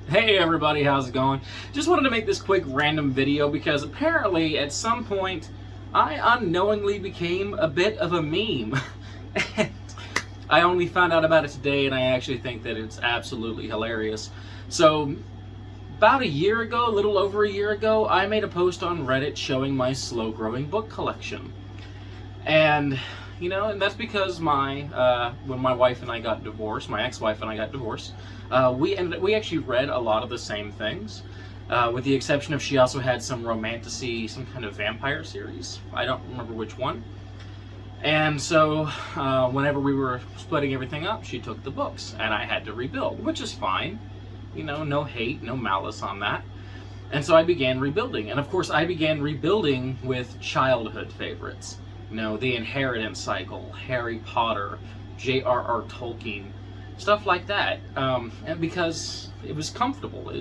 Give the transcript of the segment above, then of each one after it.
Hey everybody, how's it going? Just wanted to make this quick random video because apparently at some point I unknowingly became a bit of a meme. And I only found out about it today and I actually think that it's absolutely hilarious. So about a year ago, a little over a year ago, I made a post on Reddit showing my slow growing book collection. And and that's because when my wife and I got divorced, my ex-wife and I got divorced, we actually read a lot of the same things, with the exception of she also had some romantasy, some kind of vampire series. I don't remember which one. And so, whenever we were splitting everything up, she took the books, and I had to rebuild, which is fine. No hate, no malice on that. And so I began rebuilding, and of course I began rebuilding with childhood favorites. The Inheritance Cycle, Harry Potter, J.R.R. Tolkien, stuff like that. And because it was comfortable,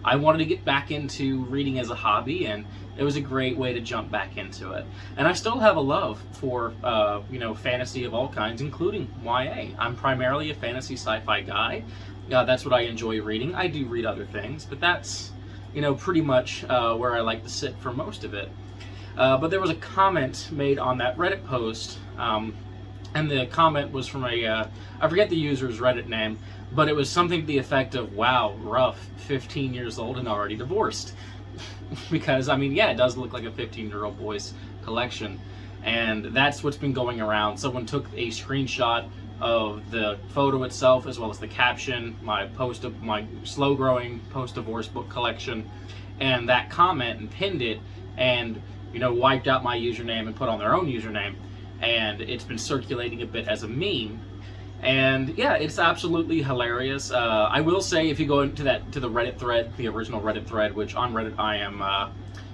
I wanted to get back into reading as a hobby, and it was a great way to jump back into it. And I still have a love for, fantasy of all kinds, including YA. I'm primarily a fantasy sci-fi guy. That's what I enjoy reading. I do read other things, but that's, pretty much where I like to sit for most of it. But there was a comment made on that Reddit post, and the comment was from I forget the user's Reddit name, but it was something to the effect of, wow, rough, 15 years old and already divorced. Because, it does look like a 15-year-old boy's collection. And that's what's been going around. Someone took a screenshot of the photo itself, as well as the caption, my slow-growing post-divorce book collection, and that comment, and pinned it, and wiped out my username and put on their own username, and it's been circulating a bit as a meme. And yeah, it's absolutely hilarious. I will say, if you go into the Reddit thread, the original Reddit thread, which on Reddit I am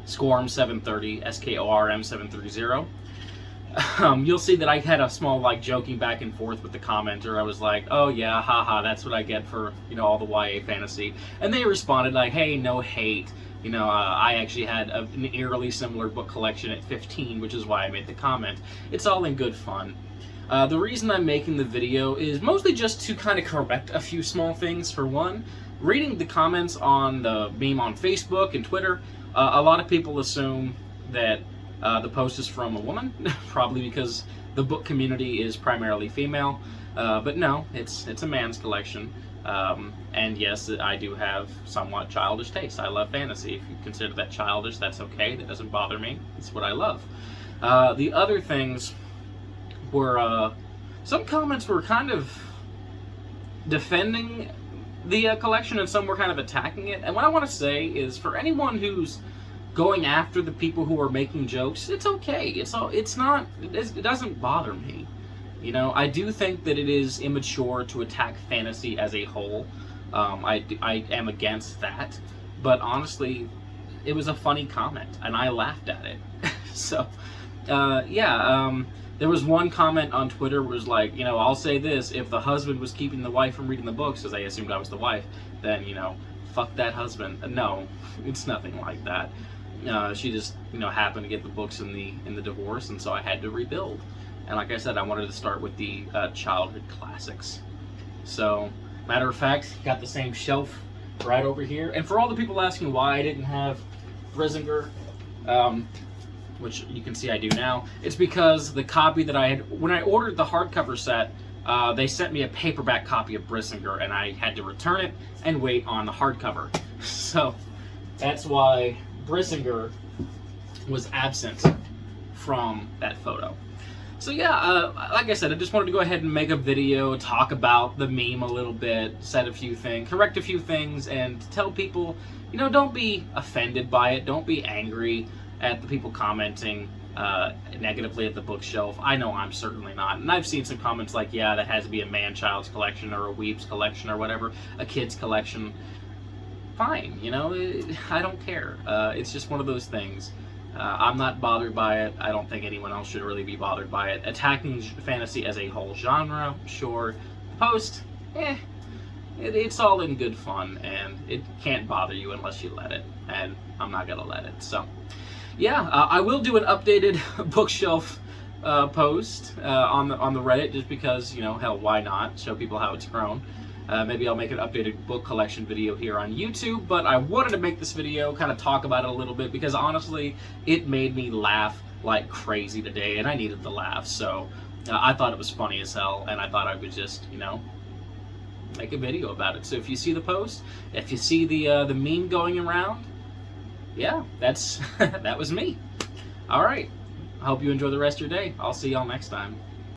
Skorm730, SKORM730, you'll see that I had a small joking back and forth with the commenter. I was like, oh yeah, haha, that's what I get for all the YA fantasy. And they responded like, hey, no hate. I actually had an eerily similar book collection at 15, which is why I made the comment. It's all in good fun. The reason I'm making the video is mostly just to kind of correct a few small things. For one, reading the comments on the meme on Facebook and Twitter, a lot of people assume that the post is from a woman, probably because the book community is primarily female. But no, it's a man's collection. And yes, I do have somewhat childish taste. I love fantasy. If you consider that childish, that's okay. That doesn't bother me. It's what I love. The other things were, some comments were kind of defending the collection, and some were kind of attacking it. And what I want to say is, for anyone who's going after the people who are making jokes, it's okay. It doesn't bother me. I do think that it is immature to attack fantasy as a whole. I am against that. But honestly, it was a funny comment, and I laughed at it. So, there was one comment on Twitter was like, I'll say this, if the husband was keeping the wife from reading the books, because I assumed I was the wife, then, fuck that husband. No, it's nothing like that. She just, happened to get the books in the divorce, and so I had to rebuild. And like I said, I wanted to start with the childhood classics. So, matter of fact, got the same shelf right over here. And for all the people asking why I didn't have Brisinger, which you can see I do now, it's because the copy that I had, when I ordered the hardcover set, they sent me a paperback copy of Brisinger, and I had to return it and wait on the hardcover. So, that's why Brisinger was absent from that photo. So yeah, like I said, I just wanted to go ahead and make a video, talk about the meme a little bit, said a few things, correct a few things, and tell people, don't be offended by it, don't be angry at the people commenting negatively at the bookshelf. I know I'm certainly not, and I've seen some comments like, yeah, that has to be a man-child's collection, or a weeb's collection, or whatever, a kid's collection. Fine, I don't care. It's just one of those things. I'm not bothered by it. I don't think anyone else should really be bothered by it. Attacking fantasy as a whole genre, sure. Post, it's all in good fun, and it can't bother you unless you let it, and I'm not gonna let it. So, yeah, I will do an updated bookshelf post on the Reddit, just because, hell, why not? Show people how it's grown. Maybe I'll make an updated book collection video here on YouTube, but I wanted to make this video, kind of talk about it a little bit, because honestly, it made me laugh like crazy today, and I needed the laugh, so I thought it was funny as hell, and I thought I would just, make a video about it. So if you see the post, if you see the meme going around, yeah, that was me. All right. I hope you enjoy the rest of your day. I'll see y'all next time.